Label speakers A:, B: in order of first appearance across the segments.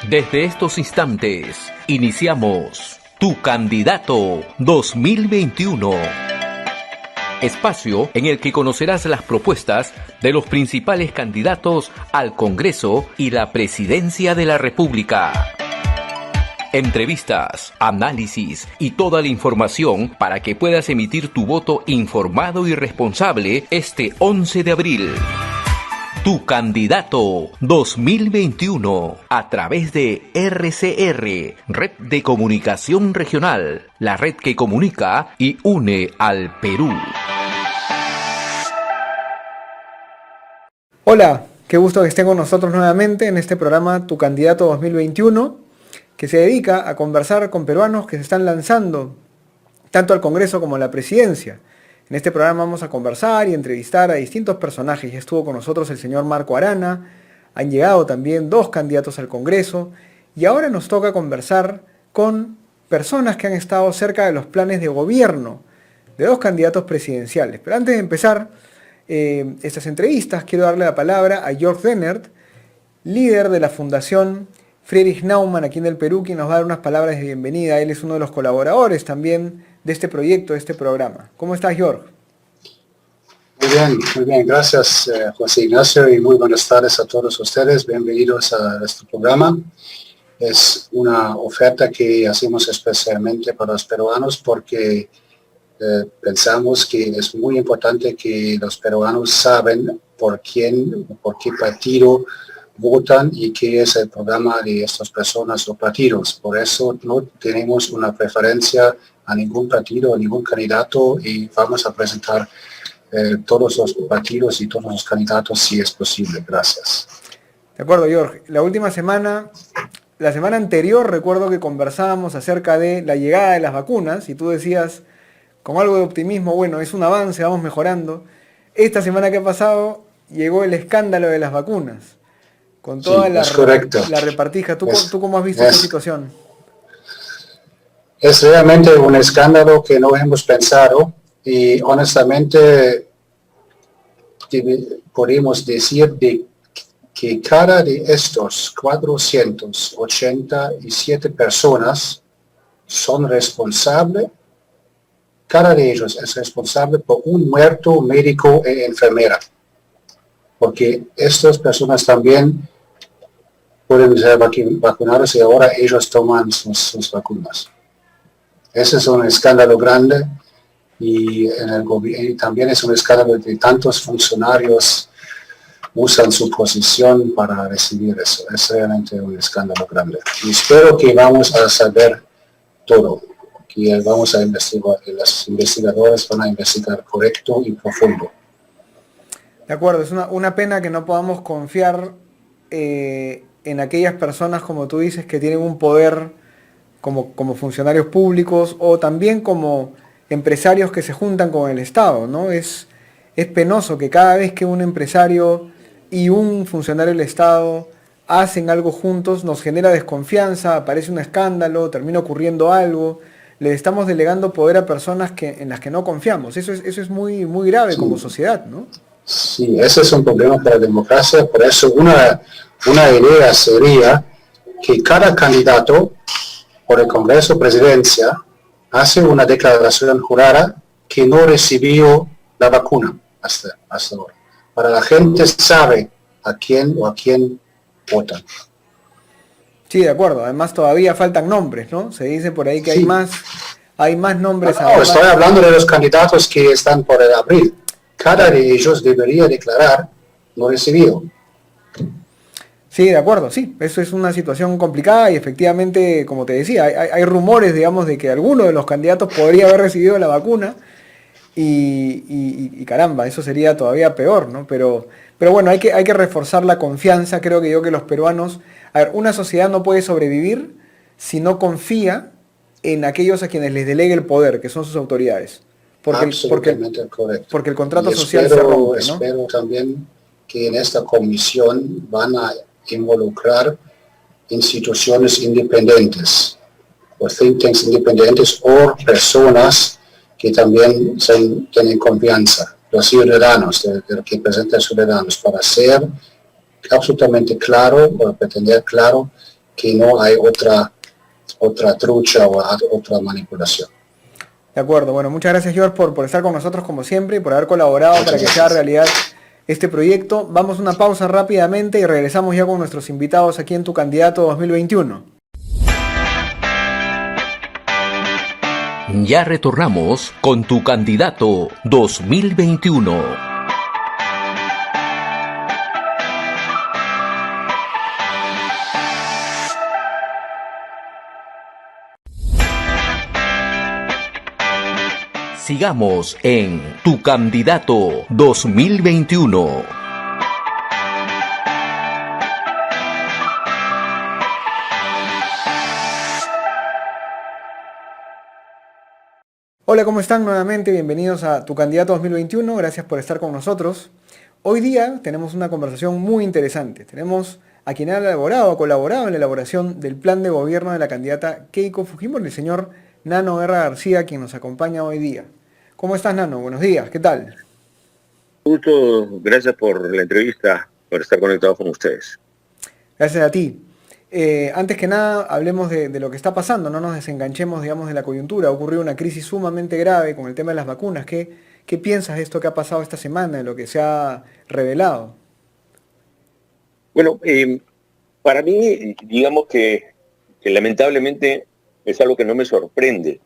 A: Desde estos instantes, iniciamos Tu Candidato 2021. Espacio en el que conocerás las propuestas de los principales candidatos al Congreso y la Presidencia de la República. Entrevistas, análisis y toda la información para que puedas emitir tu voto informado y responsable este 11 de abril. Tu Candidato 2021 a través de RCR, Red de Comunicación Regional, la red que comunica y une al Perú.
B: Hola, qué gusto que estén con nosotros nuevamente en este programa Tu Candidato 2021, que se dedica a conversar con peruanos que se están lanzando tanto al Congreso como a la Presidencia. En este programa vamos a conversar y entrevistar a distintos personajes. Ya estuvo con nosotros el señor Marco Arana, han llegado también 2 candidatos al Congreso y ahora nos toca conversar con personas que han estado cerca de los planes de gobierno de 2 candidatos presidenciales. Pero antes de empezar estas entrevistas, quiero darle la palabra a Jörg Dennert, líder de la Fundación Friedrich Naumann aquí en el Perú, quien nos va a dar unas palabras de bienvenida. Él es uno de los colaboradores también de este proyecto, de este programa. ¿Cómo estás, Jörg?
C: Muy bien. Gracias, José Ignacio, y muy buenas tardes a todos ustedes. Bienvenidos a este programa. Es una oferta que hacemos especialmente para los peruanos porque pensamos que es muy importante que los peruanos saben por qué partido votan y qué es el programa de estas personas o partidos. Por eso no tenemos una preferencia a ningún partido, a ningún candidato, y vamos a presentar todos los partidos y todos los candidatos si es posible. Gracias.
B: De acuerdo, Jörg. La semana anterior recuerdo que conversábamos acerca de la llegada de las vacunas y tú decías con algo de optimismo, bueno, es un avance, vamos mejorando. Esta semana que ha pasado llegó el escándalo de las vacunas. Con toda la repartija. ¿Tú cómo has visto esta situación?
C: Es realmente un escándalo que no hemos pensado y honestamente podemos decir que cada de estos 487 personas son responsables, cada de ellos es responsable por un muerto médico e enfermera. Porque estas personas también pueden ser vacunados y ahora ellos toman sus vacunas. Ese es un escándalo grande y también es un escándalo de tantos funcionarios usan su posición para recibir eso. Es realmente un escándalo grande. Y espero que vamos a saber todo, que vamos a investigar, los investigadores van a investigar correcto y profundo.
B: De acuerdo, es una pena que no podamos confiar en aquellas personas, como tú dices, que tienen un poder como funcionarios públicos o también como empresarios que se juntan con el Estado, ¿no? Es penoso que cada vez que un empresario y un funcionario del Estado hacen algo juntos, nos genera desconfianza, aparece un escándalo, termina ocurriendo algo, le estamos delegando poder a personas en las que no confiamos. Eso es muy, muy grave, sí, como sociedad, ¿no?
C: Sí, ese es un problema para la democracia, por eso una idea sería que cada candidato por el Congreso o Presidencia hace una declaración jurada que no recibió la vacuna hasta ahora. Para la gente sabe a quién votan.
B: Sí, de acuerdo. Además todavía faltan nombres, ¿no? Se dice por ahí que sí, hay más nombres.
C: No, estoy hablando de los candidatos que están por el abril. Cada de ellos debería declarar no recibido.
B: Sí, de acuerdo, sí. Eso es una situación complicada y efectivamente, como te decía, hay rumores, digamos, de que alguno de los candidatos podría haber recibido la vacuna y caramba, eso sería todavía peor, ¿no? Pero bueno, hay que reforzar la confianza. Creo que los peruanos... A ver, una sociedad no puede sobrevivir si no confía en aquellos a quienes les delegue el poder, que son sus autoridades.
C: Absolutamente correcto.
B: Porque el contrato social se rompe, ¿no?
C: Espero también que en esta comisión van a involucrar instituciones independientes, o think tanks independientes, o personas que también tienen confianza, los ciudadanos, de que representan ciudadanos, para ser absolutamente claro, para pretender claro que no hay otra trucha o otra manipulación.
B: De acuerdo, bueno, muchas gracias George por estar con nosotros como siempre y por haber colaborado para que sea realidad este proyecto. Vamos a una pausa rápidamente y regresamos ya con nuestros invitados aquí en Tu Candidato 2021.
A: Ya retornamos con Tu Candidato 2021. Sigamos en Tu Candidato 2021.
B: Hola, ¿cómo están? Nuevamente, bienvenidos a Tu Candidato 2021. Gracias por estar con nosotros. Hoy día tenemos una conversación muy interesante. Tenemos a quien ha colaborado en la elaboración del plan de gobierno de la candidata Keiko Fujimori, el señor Nano Guerra García, quien nos acompaña hoy día. ¿Cómo estás, Nano? Buenos días, ¿qué tal?
D: Gusto, gracias por la entrevista, por estar conectados con ustedes.
B: Gracias a ti. Antes que nada, hablemos de lo que está pasando, no nos desenganchemos, digamos, de la coyuntura. Ha ocurrido una crisis sumamente grave con el tema de las vacunas. ¿Qué piensas de esto que ha pasado esta semana, de lo que se ha revelado?
D: Bueno, para mí, digamos que lamentablemente es algo que no me sorprende.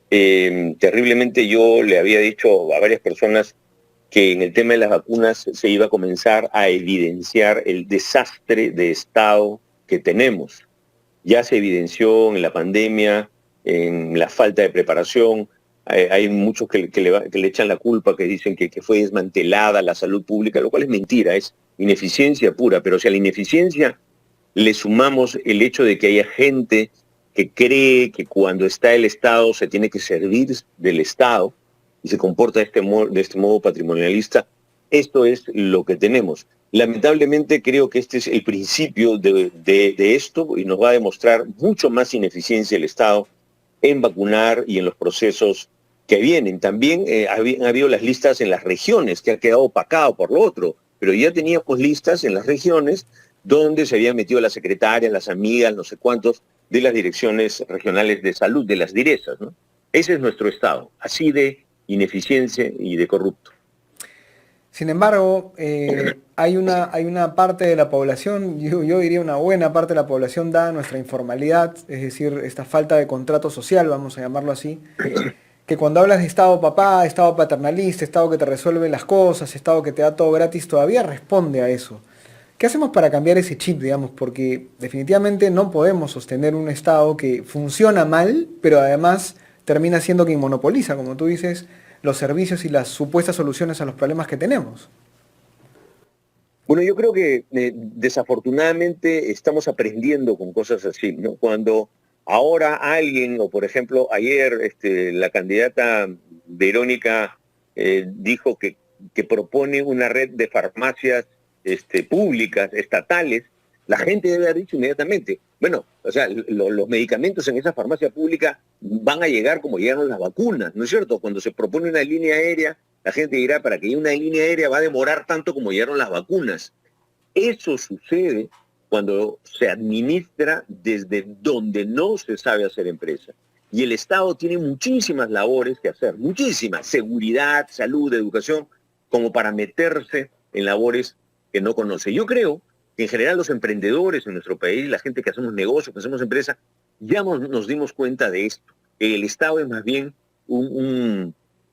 D: Terriblemente yo le había dicho a varias personas que en el tema de las vacunas se iba a comenzar a evidenciar el desastre de Estado que tenemos. Ya se evidenció en la pandemia, en la falta de preparación. Hay muchos que le echan la culpa, que dicen que fue desmantelada la salud pública, lo cual es mentira, es ineficiencia pura. Pero si a la ineficiencia le sumamos el hecho de que haya gente que cree que cuando está el Estado se tiene que servir del Estado y se comporta de este modo patrimonialista, esto es lo que tenemos. Lamentablemente creo que este es el principio de esto y nos va a demostrar mucho más ineficiencia el Estado en vacunar y en los procesos que vienen. También han habido las listas en las regiones, que ha quedado opacado por lo otro, pero ya teníamos listas en las regiones donde se habían metido las secretarias, las amigas, no sé cuántos, de las direcciones regionales de salud, de las DIRESAS, ¿no? Ese es nuestro Estado, así de ineficiencia y de corrupto.
B: Sin embargo, hay una parte de la población, yo diría una buena parte de la población, dada nuestra informalidad, es decir, esta falta de contrato social, vamos a llamarlo así, que cuando hablas de Estado papá, Estado paternalista, Estado que te resuelve las cosas, Estado que te da todo gratis, todavía responde a eso. ¿Qué hacemos para cambiar ese chip, digamos? Porque definitivamente no podemos sostener un Estado que funciona mal, pero además termina siendo quien monopoliza, como tú dices, los servicios y las supuestas soluciones a los problemas que tenemos.
D: Bueno, yo creo que desafortunadamente estamos aprendiendo con cosas así, ¿no? Cuando ahora alguien, o por ejemplo ayer la candidata Verónica dijo que propone una red de farmacias públicas, estatales, la gente debe haber dicho inmediatamente, bueno, o sea, los medicamentos en esa farmacia pública van a llegar como llegaron las vacunas, ¿no es cierto? Cuando se propone una línea aérea, la gente dirá, para que haya una línea aérea va a demorar tanto como llegaron las vacunas. Eso sucede cuando se administra desde donde no se sabe hacer empresa. Y el Estado tiene muchísimas labores que hacer, muchísimas, seguridad, salud, educación, como para meterse en labores que no conoce. Yo creo que en general los emprendedores en nuestro país, la gente que hacemos negocios, que hacemos empresa, ya nos dimos cuenta de esto. El Estado es más bien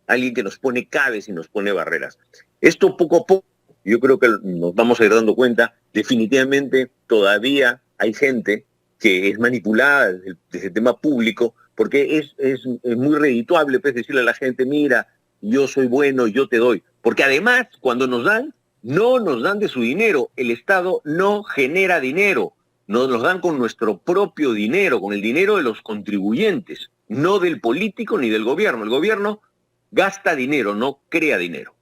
D: alguien que nos pone cabes y nos pone barreras. Esto poco a poco, yo creo que nos vamos a ir dando cuenta, definitivamente todavía hay gente que es manipulada desde el tema público, porque es muy redituable pues, decirle a la gente, mira, yo soy bueno, yo te doy. Porque además, cuando nos dan, no nos dan de su dinero. El Estado no genera dinero. Nos dan con nuestro propio dinero, con el dinero de los contribuyentes, no del político ni del gobierno. El gobierno gasta dinero, no crea dinero.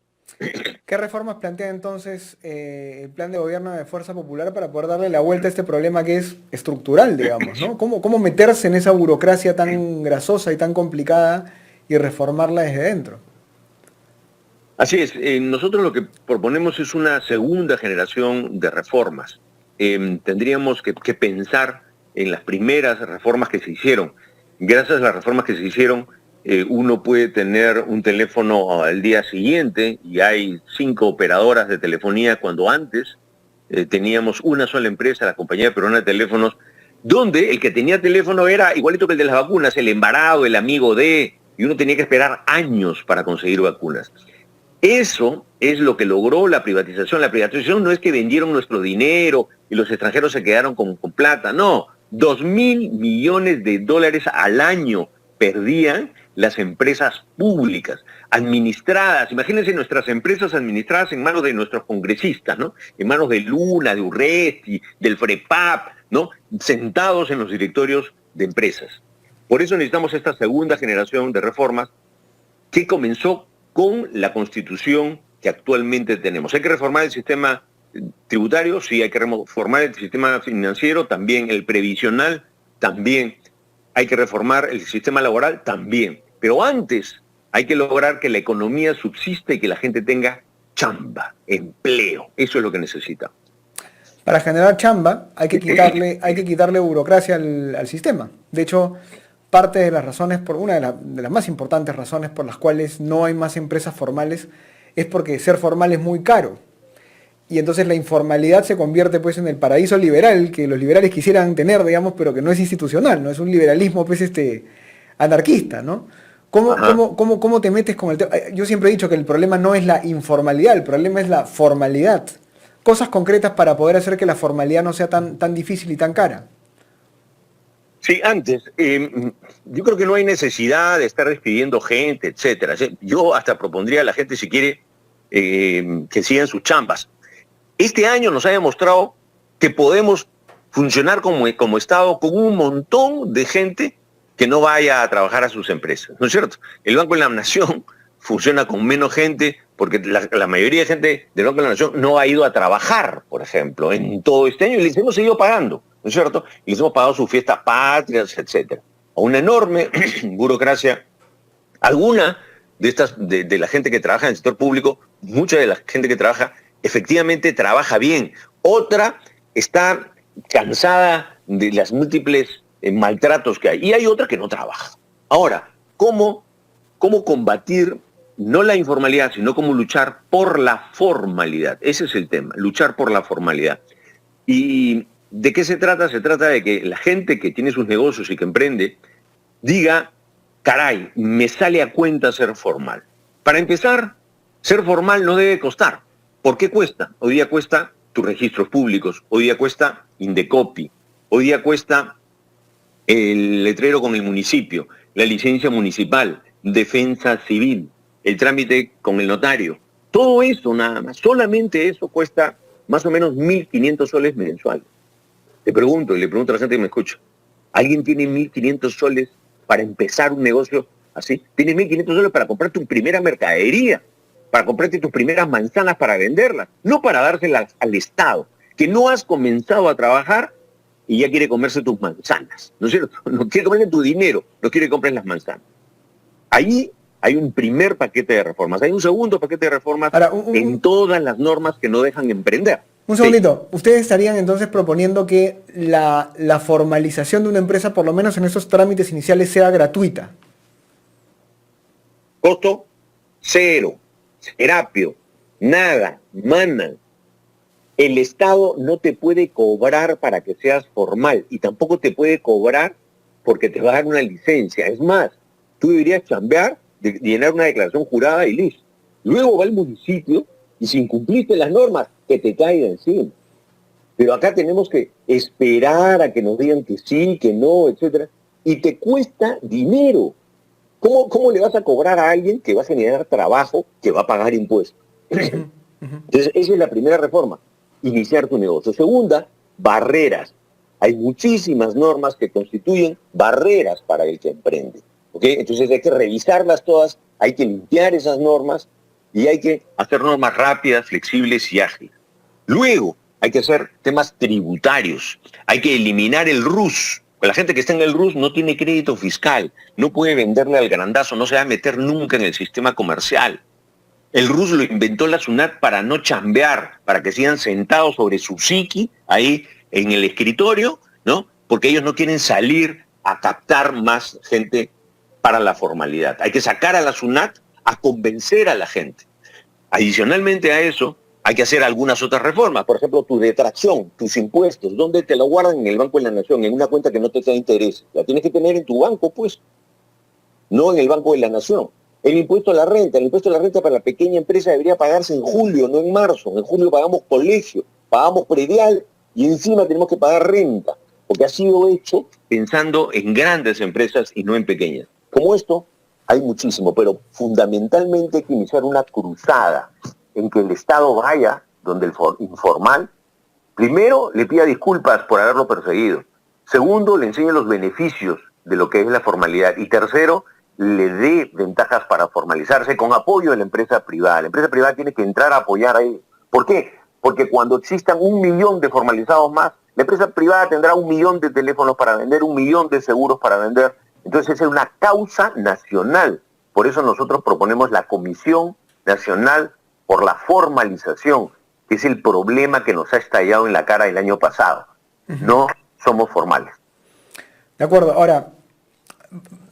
B: ¿Qué reformas plantea entonces el plan de gobierno de Fuerza Popular para poder darle la vuelta a este problema que es estructural, digamos, ¿no? ¿Cómo meterse en esa burocracia tan grasosa y tan complicada y reformarla desde dentro?
D: Así es, nosotros lo que proponemos es una segunda generación de reformas. Tendríamos que pensar en las primeras reformas que se hicieron. Gracias a las reformas que se hicieron, uno puede tener un teléfono al día siguiente y hay 5 operadoras de telefonía cuando antes teníamos una sola empresa, la Compañía Peruana de Teléfonos, donde el que tenía teléfono era igualito que el de las vacunas, el embarado, el amigo de, y uno tenía que esperar años para conseguir vacunas. Eso es lo que logró la privatización. La privatización no es que vendieron nuestro dinero y los extranjeros se quedaron con plata, no. 2.000 millones de dólares al año perdían las empresas públicas, administradas. Imagínense nuestras empresas administradas en manos de nuestros congresistas, ¿no? En manos de Luna, de Urresti, del FREPAP, ¿no? Sentados en los directorios de empresas. Por eso necesitamos esta segunda generación de reformas que comenzó con la Constitución que actualmente tenemos. Hay que reformar el sistema tributario, sí, hay que reformar el sistema financiero, también el previsional, también. Hay que reformar el sistema laboral, también. Pero antes hay que lograr que la economía subsista y que la gente tenga chamba, empleo. Eso es lo que necesita.
B: Para generar chamba hay que quitarle burocracia al sistema. De hecho, parte de las razones, una de las más importantes razones por las cuales no hay más empresas formales es porque ser formal es muy caro. Y entonces la informalidad se convierte pues en el paraíso liberal que los liberales quisieran tener, digamos, pero que no es institucional, no es un liberalismo pues anarquista, ¿no? ¿Cómo te metes con el tema? Yo siempre he dicho que el problema no es la informalidad, el problema es la formalidad. Cosas concretas para poder hacer que la formalidad no sea tan difícil y tan cara.
D: Sí, antes, yo creo que no hay necesidad de estar despidiendo gente, etcétera. Yo hasta propondría a la gente, si quiere, que sigan sus chambas. Este año nos ha demostrado que podemos funcionar como Estado con un montón de gente que no vaya a trabajar a sus empresas, ¿no es cierto? El Banco de la Nación funciona con menos gente porque la mayoría de gente del Banco de la Nación no ha ido a trabajar, por ejemplo, en todo este año y les hemos seguido pagando, ¿no es cierto? Y les hemos pagado sus fiestas patrias, etcétera. A una enorme burocracia. Alguna de la gente que trabaja en el sector público, mucha de la gente que trabaja efectivamente trabaja bien. Otra está cansada de las múltiples maltratos que hay. Y hay otra que no trabaja. Ahora, ¿cómo combatir no la informalidad, sino cómo luchar por la formalidad? Ese es el tema, luchar por la formalidad. ¿Y de qué se trata? Se trata de que la gente que tiene sus negocios y que emprende diga, caray, me sale a cuenta ser formal. Para empezar, ser formal no debe costar. ¿Por qué cuesta? Hoy día cuesta tus registros públicos, hoy día cuesta Indecopi, hoy día cuesta el letrero con el municipio, la licencia municipal, defensa civil, el trámite con el notario. Todo eso nada más, solamente eso cuesta más o menos 1.500 soles mensuales. Te pregunto, y le pregunto a la gente que me escucha, ¿alguien tiene 1.500 soles para empezar un negocio así? ¿Tienes 1.500 soles para comprar tu primera mercadería? Para comprarte tus primeras manzanas para venderlas, no para dárselas al Estado, que no has comenzado a trabajar y ya quiere comerse tus manzanas, ¿no es cierto? No quiere comerse tu dinero, no quiere que compres las manzanas. Ahí hay un primer paquete de reformas, hay un segundo paquete de reformas en todas las normas que no dejan emprender.
B: Un segundito, sí. Ustedes estarían entonces proponiendo que la formalización de una empresa, por lo menos en esos trámites iniciales, sea gratuita.
D: Costo cero. Serapio, nada, manan. El Estado no te puede cobrar para que seas formal y tampoco te puede cobrar porque te va a dar una licencia. Es más, tú deberías chambear, llenar una declaración jurada y listo. Luego va al municipio y si incumpliste las normas, que te caiga encima. Pero acá tenemos que esperar a que nos digan que sí, que no, etcétera. Y te cuesta dinero. ¿Cómo le vas a cobrar a alguien que va a generar trabajo, que va a pagar impuestos? Entonces, esa es la primera reforma, iniciar tu negocio. Segunda, barreras. Hay muchísimas normas que constituyen barreras para el que emprende. ¿Okay? Entonces hay que revisarlas todas, hay que limpiar esas normas y hay que hacer normas rápidas, flexibles y ágiles. Luego, hay que hacer temas tributarios. Hay que eliminar el RUS. La gente que está en el RUS no tiene crédito fiscal, no puede venderle al grandazo, no se va a meter nunca en el sistema comercial. El RUS lo inventó la SUNAT para no chambear, para que sigan sentados sobre su psiqui, ahí en el escritorio, ¿no? porque ellos no quieren salir a captar más gente para la formalidad. Hay que sacar a la SUNAT a convencer a la gente. Adicionalmente a eso, hay que hacer algunas otras reformas. Por ejemplo, tu detracción, tus impuestos, ¿dónde te lo guardan? En el Banco de la Nación, en una cuenta que no te da interés. La tienes que tener en tu banco, pues, no en el Banco de la Nación. El impuesto a la renta para la pequeña empresa debería pagarse en julio, no en marzo. En julio pagamos colegio, pagamos predial y encima tenemos que pagar renta, porque ha sido hecho pensando en grandes empresas y no en pequeñas. Como esto, hay muchísimo, pero fundamentalmente hay que iniciar una cruzada en que el Estado vaya donde el informal, primero, le pida disculpas por haberlo perseguido. Segundo, le enseñe los beneficios de lo que es la formalidad. Y tercero, le dé ventajas para formalizarse con apoyo de la empresa privada. La empresa privada tiene que entrar a apoyar a ellos. ¿Por qué? Porque cuando existan 1 millón de formalizados más, la empresa privada tendrá 1 millón de teléfonos para vender, 1 millón de seguros para vender. Entonces es una causa nacional. Por eso nosotros proponemos la Comisión Nacional por la Formalización, que es el problema que nos ha estallado en la cara el año pasado. No somos formales.
B: De acuerdo. Ahora,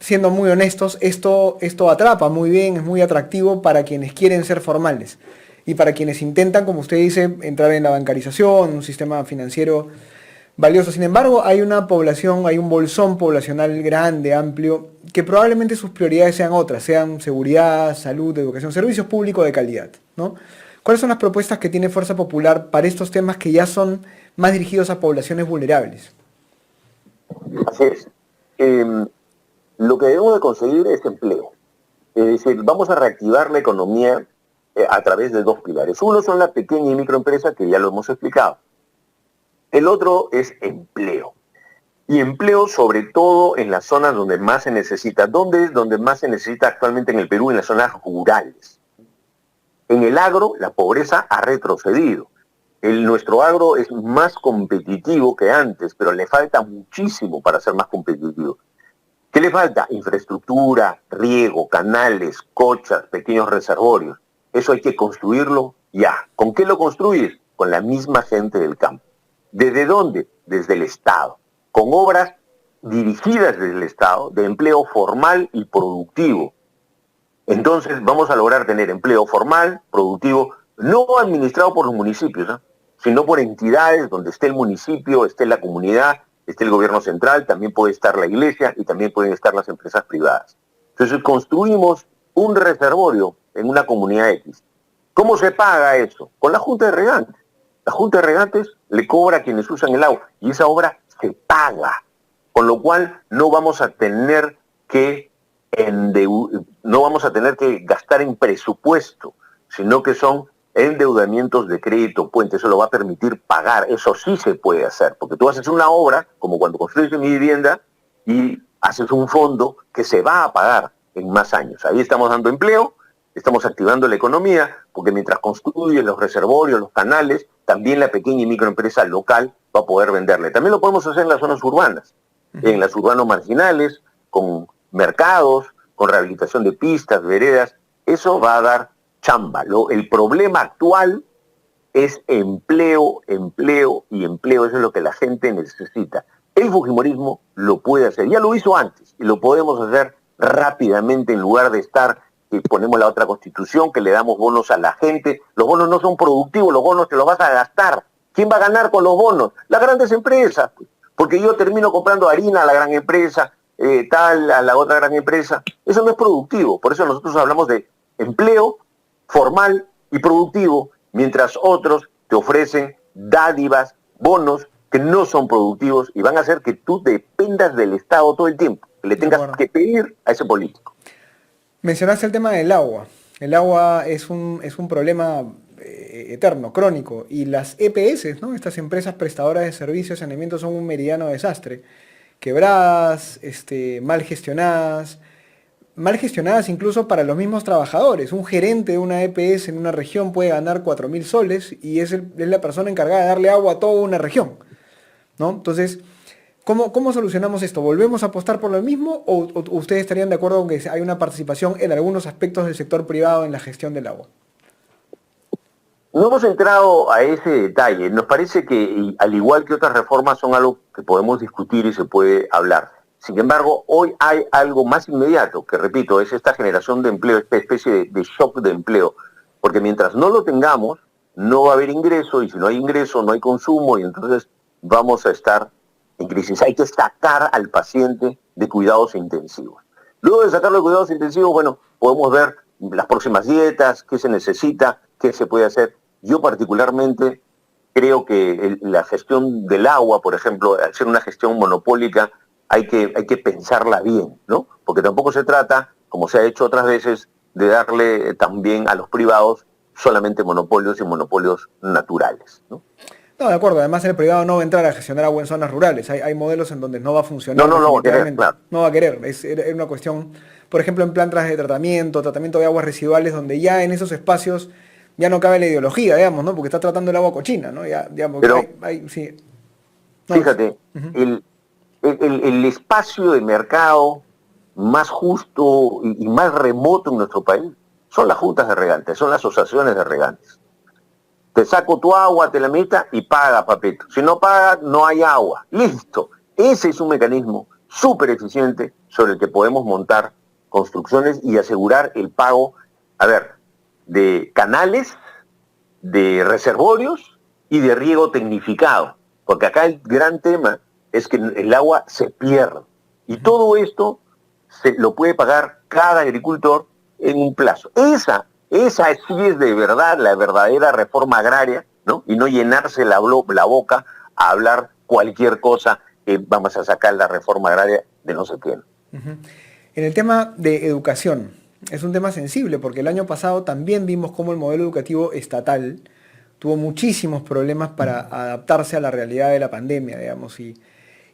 B: siendo muy honestos, esto atrapa muy bien, es muy atractivo para quienes quieren ser formales y para quienes intentan, como usted dice, entrar en la bancarización, un sistema financiero valioso. Sin embargo, hay una población, hay un bolsón poblacional grande, amplio, que probablemente sus prioridades sean otras, sean seguridad, salud, educación, servicios públicos de calidad, ¿no? ¿Cuáles son las propuestas que tiene Fuerza Popular para estos temas que ya son más dirigidos a poblaciones vulnerables?
D: Así es. Lo que debemos de conseguir es empleo. Es decir, vamos a reactivar la economía a través de 2 pilares. Uno son la pequeña y microempresa, que ya lo hemos explicado. El otro es empleo. Y empleo sobre todo en las zonas donde más se necesita. ¿Dónde es donde más se necesita actualmente en el Perú? En las zonas rurales. En el agro, la pobreza ha retrocedido. Nuestro agro es más competitivo que antes, pero le falta muchísimo para ser más competitivo. ¿Qué le falta? Infraestructura, riego, canales, cochas, pequeños reservorios. Eso hay que construirlo ya. ¿Con qué lo construyes? Con la misma gente del campo. ¿Desde dónde? Desde el Estado. Con obras dirigidas desde el Estado, de empleo formal y productivo. Entonces vamos a lograr tener empleo formal, productivo, no administrado por los municipios, sino por entidades donde esté el municipio, esté la comunidad, esté el gobierno central, también puede estar la iglesia y también pueden estar las empresas privadas. Entonces construimos un reservorio en una comunidad X. ¿Cómo se paga eso? Con la Junta de Regantes. La Junta de Regantes le cobra a quienes usan el agua y esa obra se paga, con lo cual no vamos a tener que gastar en presupuesto, sino que son endeudamientos de crédito puente. Eso lo va a permitir pagar. Eso sí se puede hacer, porque tú haces una obra, como cuando construyes mi vivienda, y haces un fondo que se va a pagar en más años. Ahí estamos dando empleo, estamos activando la economía, porque mientras construyes los reservorios, los canales, también la pequeña y microempresa local va a poder venderle. También lo podemos hacer en las zonas urbanas, en las urbanos marginales, con mercados, con rehabilitación de pistas, veredas. Eso va a dar chamba. El problema actual es empleo, empleo y empleo. Eso es lo que la gente necesita. El fujimorismo lo puede hacer. Ya lo hizo antes y lo podemos hacer rápidamente en lugar de estar que ponemos la otra constitución, que le damos bonos a la gente. Los bonos no son productivos, los bonos te los vas a gastar. ¿Quién va a ganar con los bonos? Las grandes empresas. Porque yo termino comprando harina a la gran empresa, a la otra gran empresa. Eso no es productivo. Por eso nosotros hablamos de empleo formal y productivo, mientras otros te ofrecen dádivas, bonos que no son productivos y van a hacer que tú dependas del Estado todo el tiempo, que le tengas que pedir a ese político.
B: Mencionaste el tema del agua. El agua es un problema eterno, crónico, y las EPS, ¿no? Estas empresas prestadoras de servicios y saneamiento son un meridiano desastre. Quebradas, mal gestionadas incluso para los mismos trabajadores. Un gerente de una EPS en una región puede ganar 4.000 soles y es la persona encargada de darle agua a toda una región, ¿no? Entonces, ¿cómo solucionamos esto? ¿Volvemos a apostar por lo mismo o ustedes estarían de acuerdo con que hay una participación en algunos aspectos del sector privado en la gestión del agua?
D: no hemos entrado a ese detalle. Nos parece que, al igual que otras reformas, son algo que podemos discutir y se puede hablar. Sin embargo, hoy hay algo más inmediato, que repito, es esta generación de empleo, esta especie de shock de empleo. Porque mientras no lo tengamos, no va a haber ingreso, y si no hay ingreso, no hay consumo, y entonces vamos a estar en crisis. Hay que sacar al paciente de cuidados intensivos. Luego de sacarlo de cuidados intensivos, bueno, podemos ver las próximas dietas, qué se necesita, qué se puede hacer. Yo particularmente creo que la gestión del agua, por ejemplo, al ser una gestión monopólica, hay que pensarla bien, ¿no? Porque tampoco se trata, como se ha hecho otras veces, de darle también a los privados solamente monopolios y monopolios naturales, ¿no?
B: No, de acuerdo. Además, el privado no va a entrar a gestionar agua en zonas rurales. Hay modelos en donde no va a funcionar.
D: No va a querer, claro.
B: No va a querer. Es una cuestión, por ejemplo, en plantas de tratamiento de aguas residuales, donde ya en esos espacios ya no cabe la ideología, digamos, ¿no? Porque está tratando el agua cochina, ¿no? Ya, digamos,
D: pero,
B: sí. No,
D: fíjate, el espacio de mercado más justo y más remoto en nuestro país son las juntas de regantes, son las asociaciones de regantes. Te saco tu agua, te la metas y paga, papito. Si no pagas, no hay agua. Listo. Ese es un mecanismo súper eficiente sobre el que podemos montar construcciones y asegurar el pago, de canales, de reservorios y de riego tecnificado. Porque acá el gran tema es que el agua se pierde. Y todo esto se lo puede pagar cada agricultor en un plazo. Esa sí es de verdad la verdadera reforma agraria, ¿no? Y no llenarse la boca a hablar cualquier cosa que vamos a sacar la reforma agraria de no sé quién.
B: En el tema de educación, es un tema sensible porque el año pasado también vimos cómo el modelo educativo estatal tuvo muchísimos problemas para adaptarse a la realidad de la pandemia, digamos, y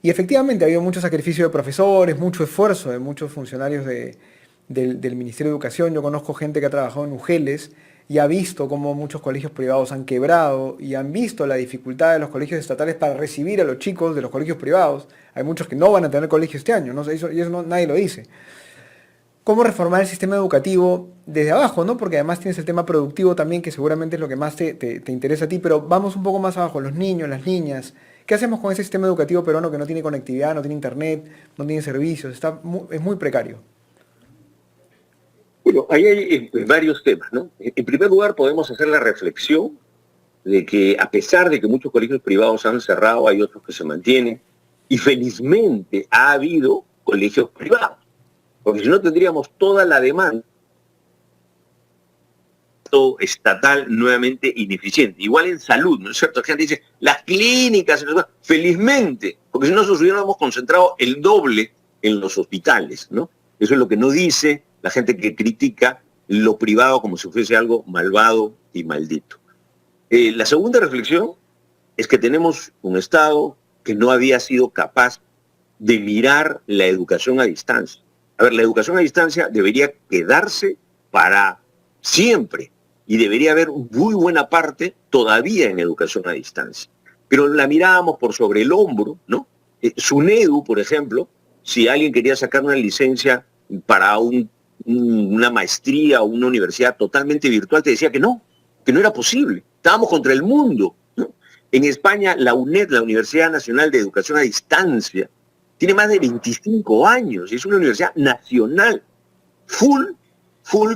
B: efectivamente ha habido mucho sacrificio de profesores, mucho esfuerzo de muchos funcionarios del Ministerio de Educación. Yo conozco gente que ha trabajado en UGELES y ha visto cómo muchos colegios privados han quebrado y han visto la dificultad de los colegios estatales para recibir a los chicos de los colegios privados. Hay muchos que no van a tener colegio este año, ¿no? Y eso nadie lo dice. ¿Cómo reformar el sistema educativo desde abajo, ¿no? Porque además tienes el tema productivo también, que seguramente es lo que más te interesa a ti, pero vamos un poco más abajo, los niños, las niñas. ¿Qué hacemos con ese sistema educativo peruano que no tiene conectividad, no tiene internet, no tiene servicios? Es muy precario.
D: Bueno, ahí hay varios temas, ¿no? En primer lugar, podemos hacer la reflexión de que a pesar de que muchos colegios privados han cerrado, hay otros que se mantienen, y felizmente ha habido colegios privados, porque si no tendríamos toda la demanda estatal nuevamente ineficiente. Igual en salud, ¿no es cierto? La gente dice, las clínicas, felizmente, porque si no nos hubiéramos concentrado el doble en los hospitales, ¿no? Eso es lo que no dice la gente que critica lo privado como si fuese algo malvado y maldito. La segunda reflexión es que tenemos un Estado que no había sido capaz de mirar la educación a distancia. La educación a distancia debería quedarse para siempre y debería haber muy buena parte todavía en educación a distancia. Pero la mirábamos por sobre el hombro, ¿no? SUNEDU, por ejemplo, si alguien quería sacar una licencia para una maestría o una universidad totalmente virtual, te decía que no era posible. Estábamos contra el mundo, ¿no? En España, la UNED, la Universidad Nacional de Educación a Distancia, tiene más de 25 años y es una universidad nacional, full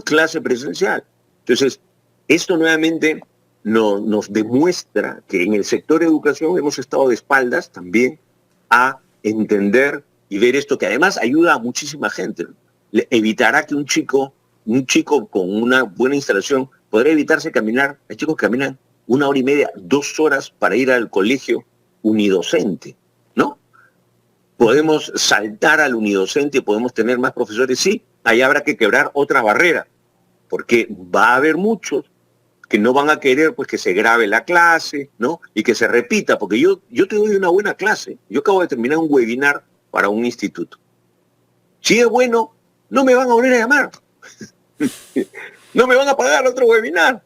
D: clase presencial. Entonces, esto nuevamente nos demuestra que en el sector de educación hemos estado de espaldas también a entender y ver esto, que además ayuda a muchísima gente. Evitará que un chico con una buena instalación podrá evitarse caminar. Hay chicos que caminan 1 hora y media, 2 horas para ir al colegio unidocente, ¿no? Podemos saltar al unidocente, podemos tener más profesores, sí, ahí habrá que quebrar otra barrera, porque va a haber muchos que no van a querer pues que se grabe la clase, ¿no? Y que se repita, porque yo te doy una buena clase. Yo acabo de terminar un webinar para un instituto. Si es bueno, no me van a volver a llamar. No me van a pagar otro webinar.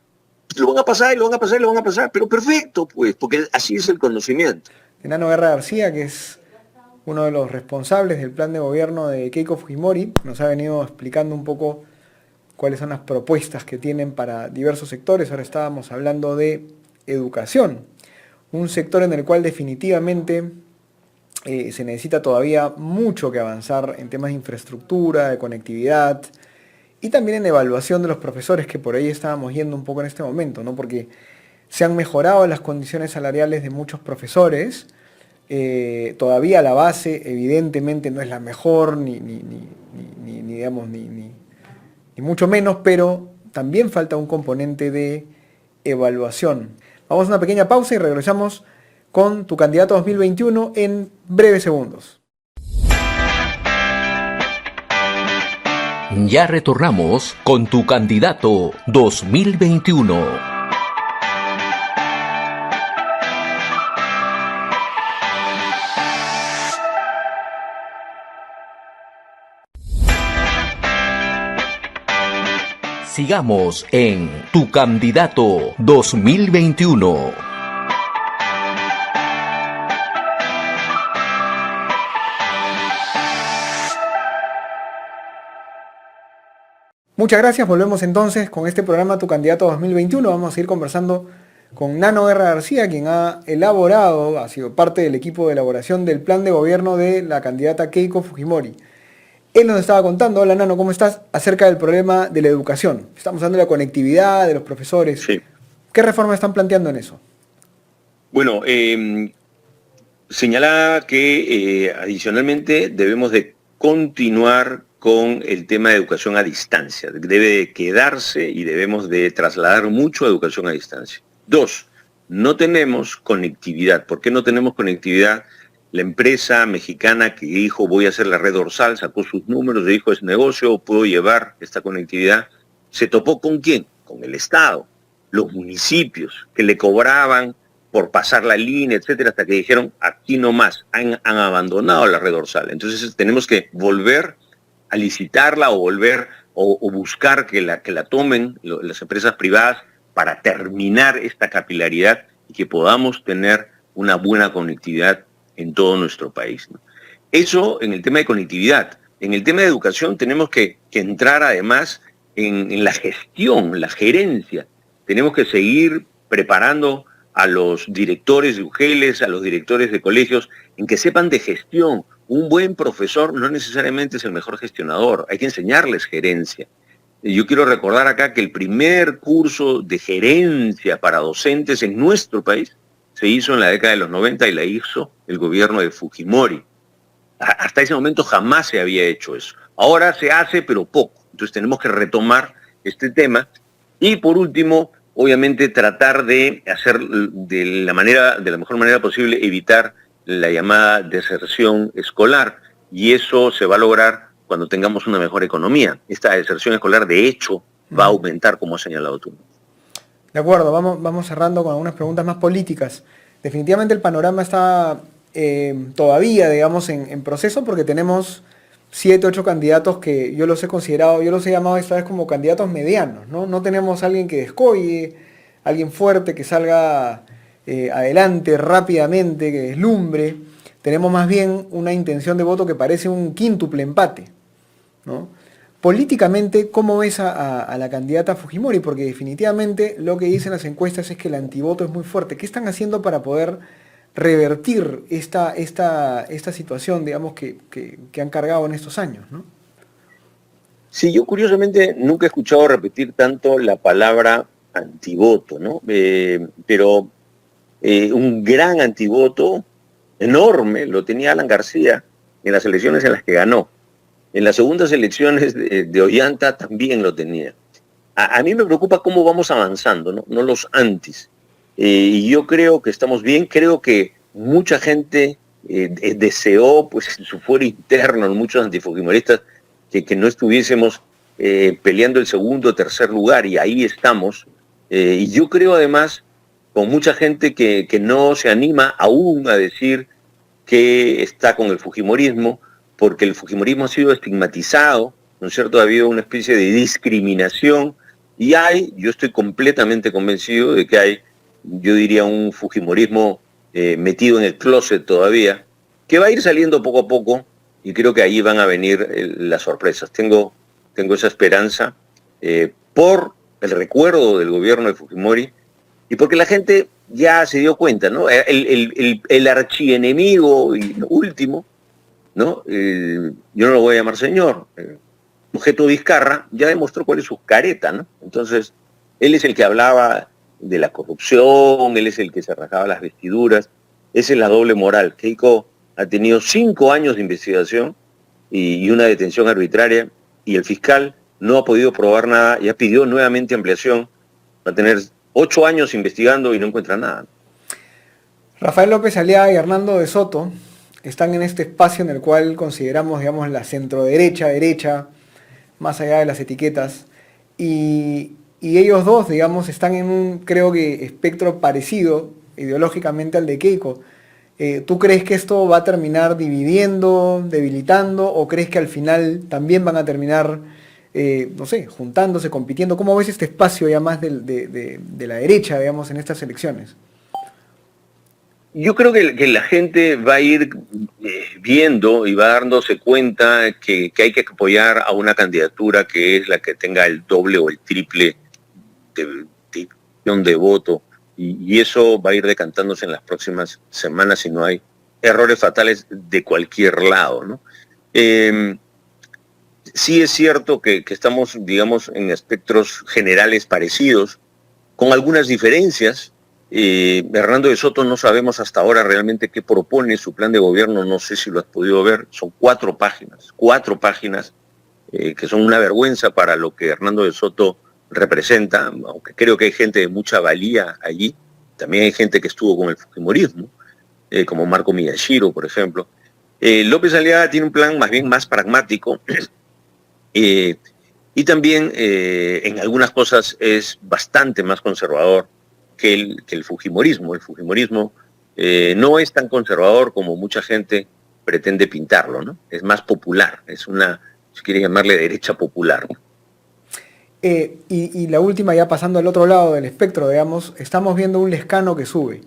D: Lo van a pasar y lo van a pasar y lo van a pasar. Pero perfecto, pues, porque así es el conocimiento.
B: Enano Guerra García, que es uno de los responsables del plan de gobierno de Keiko Fujimori, nos ha venido explicando un poco cuáles son las propuestas que tienen para diversos sectores. Ahora estábamos hablando de educación, un sector en el cual definitivamente se necesita todavía mucho que avanzar en temas de infraestructura, de conectividad y también en evaluación de los profesores, que por ahí estábamos yendo un poco en este momento, ¿no? Porque se han mejorado las condiciones salariales de muchos profesores, todavía la base evidentemente no es la mejor, ni mucho menos, pero también falta un componente de evaluación. Vamos a una pequeña pausa y regresamos con tu candidato 2021 en breves segundos.
A: Ya retornamos con tu candidato 2021. Sigamos en Tu Candidato 2021.
B: Muchas gracias, volvemos entonces con este programa Tu Candidato 2021. Vamos a ir conversando con Nano Guerra García, quien ha sido parte del equipo de elaboración del plan de gobierno de la candidata Keiko Fujimori. Él nos estaba contando, hola Nano, ¿cómo estás?, acerca del problema de la educación. Estamos hablando de la conectividad, de los profesores.
D: Sí.
B: ¿Qué reformas están planteando en eso?
D: Bueno, señalaba que adicionalmente debemos de continuar con el tema de educación a distancia. Debe de quedarse y debemos de trasladar mucho a educación a distancia. 2, no tenemos conectividad. ¿Por qué no tenemos conectividad? La empresa mexicana que dijo voy a hacer la red dorsal, sacó sus números, dijo es negocio, puedo llevar esta conectividad. ¿Se topó con quién? Con el Estado, los municipios que le cobraban por pasar la línea, etcétera, hasta que dijeron aquí no más, han abandonado la red dorsal. Entonces tenemos que volver a licitarla o buscar que la tomen las empresas privadas para terminar esta capilaridad y que podamos tener una buena conectividad en todo nuestro país, ¿no? Eso en el tema de conectividad. En el tema de educación tenemos que entrar además en la gestión, la gerencia. Tenemos que seguir preparando a los directores de UGELes, a los directores de colegios, en que sepan de gestión. Un buen profesor no necesariamente es el mejor gestionador, hay que enseñarles gerencia. Yo quiero recordar acá que el primer curso de gerencia para docentes en nuestro país se hizo en la década de los 90 y la hizo el gobierno de Fujimori. Hasta ese momento jamás se había hecho eso. Ahora se hace, pero poco. Entonces tenemos que retomar este tema. Y por último, obviamente tratar de hacer de la mejor manera posible, evitar la llamada deserción escolar. Y eso se va a lograr cuando tengamos una mejor economía. Esta deserción escolar, de hecho, va a aumentar, como has señalado tú.
B: De acuerdo, vamos cerrando con algunas preguntas más políticas. Definitivamente el panorama está todavía, digamos, en proceso, porque tenemos 7, 8 candidatos que yo los he llamado esta vez como candidatos medianos, ¿no? No tenemos a alguien que descolle, alguien fuerte que salga adelante rápidamente, que deslumbre. Tenemos más bien una intención de voto que parece un quíntuple empate, ¿no? Políticamente, ¿cómo ves a la candidata Fujimori? Porque definitivamente lo que dicen las encuestas es que el antivoto es muy fuerte. ¿Qué están haciendo para poder revertir esta situación, digamos, que han cargado en estos años, ¿no?
D: Sí, yo curiosamente nunca he escuchado repetir tanto la palabra antivoto, ¿no? Pero un gran antivoto, enorme, lo tenía Alan García en las elecciones en las que ganó. En las segundas elecciones de Ollanta también lo tenía. A mí me preocupa cómo vamos avanzando, no los antis. Y yo creo que estamos bien. Creo que mucha gente deseó, pues en su fuero interno, muchos antifujimoristas, que no estuviésemos peleando el segundo o tercer lugar, y ahí estamos. Y yo creo además, con mucha gente que no se anima aún a decir que está con el fujimorismo, porque el fujimorismo ha sido estigmatizado, ¿no es cierto? Ha habido una especie de discriminación, y yo estoy completamente convencido de que hay, yo diría, un fujimorismo metido en el closet todavía, que va a ir saliendo poco a poco, y creo que ahí van a venir las sorpresas. Tengo esa esperanza. por el recuerdo del gobierno de Fujimori y porque la gente ya se dio cuenta, ¿no? El archienemigo último, ¿no? Yo no lo voy a llamar señor, sujeto Vizcarra, ya demostró cuál es su careta, ¿no? Entonces, él es el que hablaba de la corrupción, él es el que se rasgaba las vestiduras, esa es la doble moral. Keiko ha tenido 5 años de investigación y una detención arbitraria, y el fiscal no ha podido probar nada, ya pidió nuevamente ampliación, va a tener 8 años investigando y no encuentra nada.
B: Rafael López Aliaga y Hernando de Soto están en este espacio en el cual consideramos, digamos, la centroderecha, más allá de las etiquetas, y ellos dos, digamos, están en un, creo que, espectro parecido ideológicamente al de Keiko. ¿Tú crees que esto va a terminar dividiendo, debilitando, o crees que al final también van a terminar, no sé, juntándose, compitiendo? ¿Cómo ves este espacio ya más de la derecha, digamos, en estas elecciones?
D: Yo creo que la gente va a ir viendo y va dándose cuenta que hay que apoyar a una candidatura que es la que tenga el doble o el triple de voto, y eso va a ir decantándose en las próximas semanas si no hay errores fatales de cualquier lado, ¿no? Sí es cierto que estamos, digamos, en espectros generales parecidos, con algunas diferencias. Hernando de Soto no sabemos hasta ahora realmente qué propone su plan de gobierno, no sé si lo has podido ver, son 4 páginas que son una vergüenza para lo que Hernando de Soto representa, aunque creo que hay gente de mucha valía allí, también hay gente que estuvo con el fujimorismo, como Marco Miyashiro, por ejemplo. López Aliaga tiene un plan más pragmático, y también en algunas cosas es bastante más conservador que el fujimorismo. El fujimorismo no es tan conservador como mucha gente pretende pintarlo, ¿no? Es más popular, es una, si quiere llamarle, derecha popular, ¿no?
B: Y la última, ya pasando al otro lado del espectro, digamos, estamos viendo un Lescano que sube.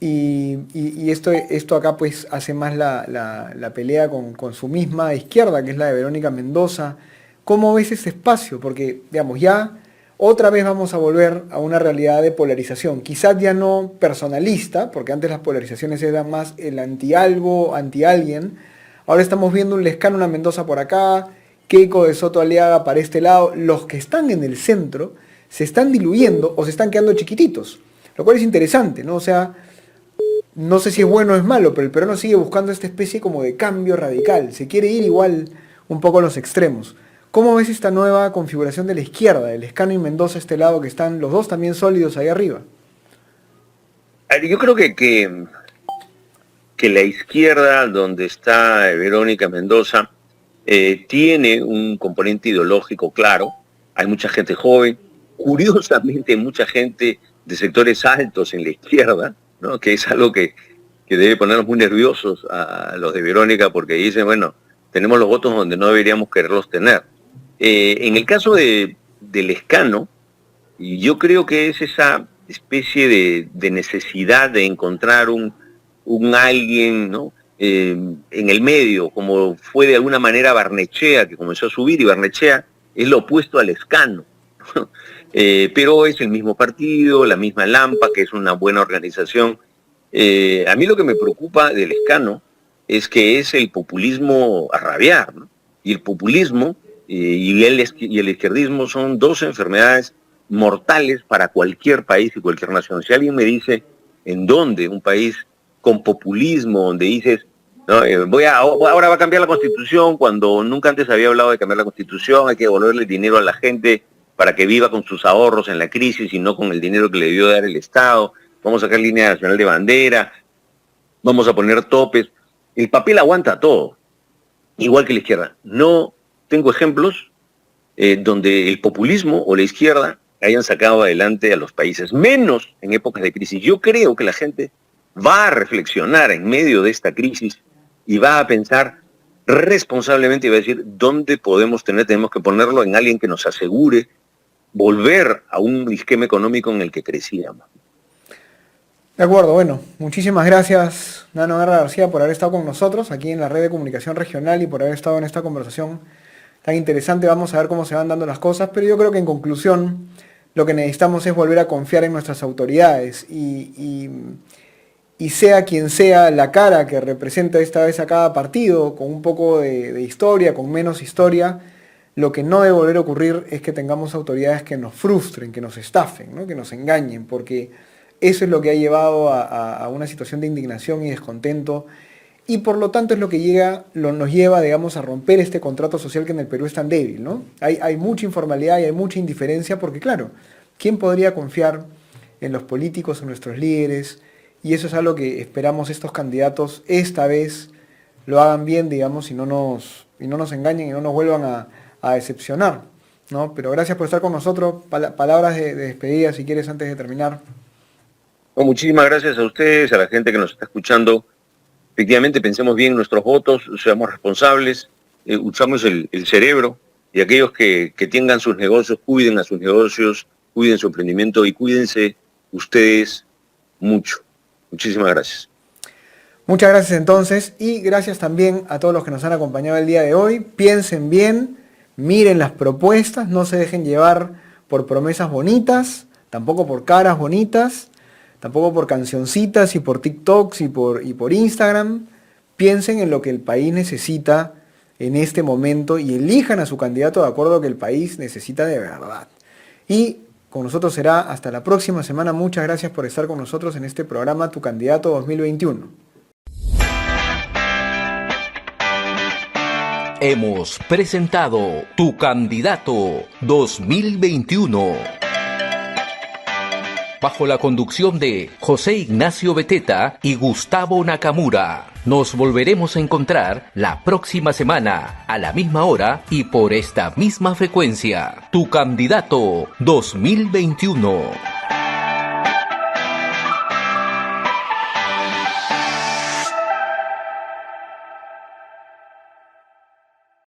B: Y esto acá pues hace más la pelea con su misma izquierda, que es la de Verónica Mendoza. ¿Cómo ves ese espacio? Porque, digamos, ya otra vez vamos a volver a una realidad de polarización. Quizás ya no personalista, porque antes las polarizaciones eran más el anti-algo, anti-alguien. Ahora estamos viendo un Lescano, una Mendoza por acá, Keiko de Soto Aliaga para este lado. Los que están en el centro se están diluyendo o se están quedando chiquititos, lo cual es interesante, ¿no? O sea, no sé si es bueno o es malo, pero el peruano sigue buscando esta especie como de cambio radical. Se quiere ir igual un poco a los extremos. ¿Cómo ves esta nueva configuración de la izquierda, el Lescano y Mendoza a este lado, que están los dos también sólidos ahí arriba?
D: Yo creo que la izquierda, donde está Verónica Mendoza, tiene un componente ideológico claro. Hay mucha gente joven, curiosamente mucha gente de sectores altos en la izquierda, ¿no? Que es algo que debe ponernos muy nerviosos a los de Verónica, porque dicen, bueno, tenemos los votos donde no deberíamos quererlos tener. En el caso de Lescano, yo creo que es esa especie de necesidad de encontrar un alguien, ¿no? En el medio, como fue de alguna manera Barnechea, que comenzó a subir, y Barnechea es lo opuesto a Lescano, ¿no? Pero es el mismo partido, la misma Lampa, que es una buena organización. A mí lo que me preocupa de Lescano es que es el populismo a rabiar, ¿no? Y el populismo y el izquierdismo son 2 enfermedades mortales para cualquier país y cualquier nación. Si alguien me dice en dónde un país con populismo, donde dices, ¿no? Ahora va a cambiar la Constitución, cuando nunca antes había hablado de cambiar la Constitución, hay que devolverle dinero a la gente para que viva con sus ahorros en la crisis y no con el dinero que le debió dar el Estado, vamos a sacar línea nacional de bandera, vamos a poner topes. El papel aguanta todo, igual que la izquierda. No tengo ejemplos donde el populismo o la izquierda hayan sacado adelante a los países, menos en épocas de crisis. Yo creo que la gente va a reflexionar en medio de esta crisis y va a pensar responsablemente y va a decir, ¿dónde tenemos que ponerlo en alguien que nos asegure volver a un esquema económico en el que crecíamos?
B: De acuerdo, bueno, muchísimas gracias, Nano Guerra García, por haber estado con nosotros aquí en la red de comunicación regional y por haber estado en esta conversación tan interesante. Vamos a ver cómo se van dando las cosas, pero yo creo que en conclusión lo que necesitamos es volver a confiar en nuestras autoridades y sea quien sea la cara que representa esta vez a cada partido, con un poco de historia, con menos historia, lo que no debe volver a ocurrir es que tengamos autoridades que nos frustren, que nos estafen, ¿no? Que nos engañen, porque eso es lo que ha llevado a una situación de indignación y descontento, y por lo tanto es lo que nos lleva, digamos, a romper este contrato social que en el Perú es tan débil, ¿no? Hay mucha informalidad y hay mucha indiferencia, porque claro, ¿quién podría confiar en los políticos, en nuestros líderes? Y eso es algo que esperamos estos candidatos esta vez lo hagan bien, digamos, y no nos engañen y no nos vuelvan a decepcionar, ¿no? Pero gracias por estar con nosotros. Palabras de despedida, si quieres, antes de terminar.
D: Bueno, muchísimas gracias a ustedes, a la gente que nos está escuchando. Efectivamente, pensemos bien nuestros votos, seamos responsables, usamos el cerebro, y aquellos que tengan sus negocios, cuiden a sus negocios, cuiden su emprendimiento y cuídense ustedes mucho. Muchísimas gracias.
B: Muchas gracias entonces, y gracias también a todos los que nos han acompañado el día de hoy. Piensen bien, miren las propuestas, no se dejen llevar por promesas bonitas, tampoco por caras bonitas, tampoco por cancioncitas y por TikToks y por Instagram. Piensen en lo que el país necesita en este momento y elijan a su candidato de acuerdo a lo que el país necesita de verdad. Y con nosotros será hasta la próxima semana. Muchas gracias por estar con nosotros en este programa Tu Candidato 2021.
A: Hemos presentado Tu Candidato 2021. Bajo la conducción de José Ignacio Beteta y Gustavo Nakamura. Nos volveremos a encontrar la próxima semana, a la misma hora y por esta misma frecuencia. Tu Candidato 2021.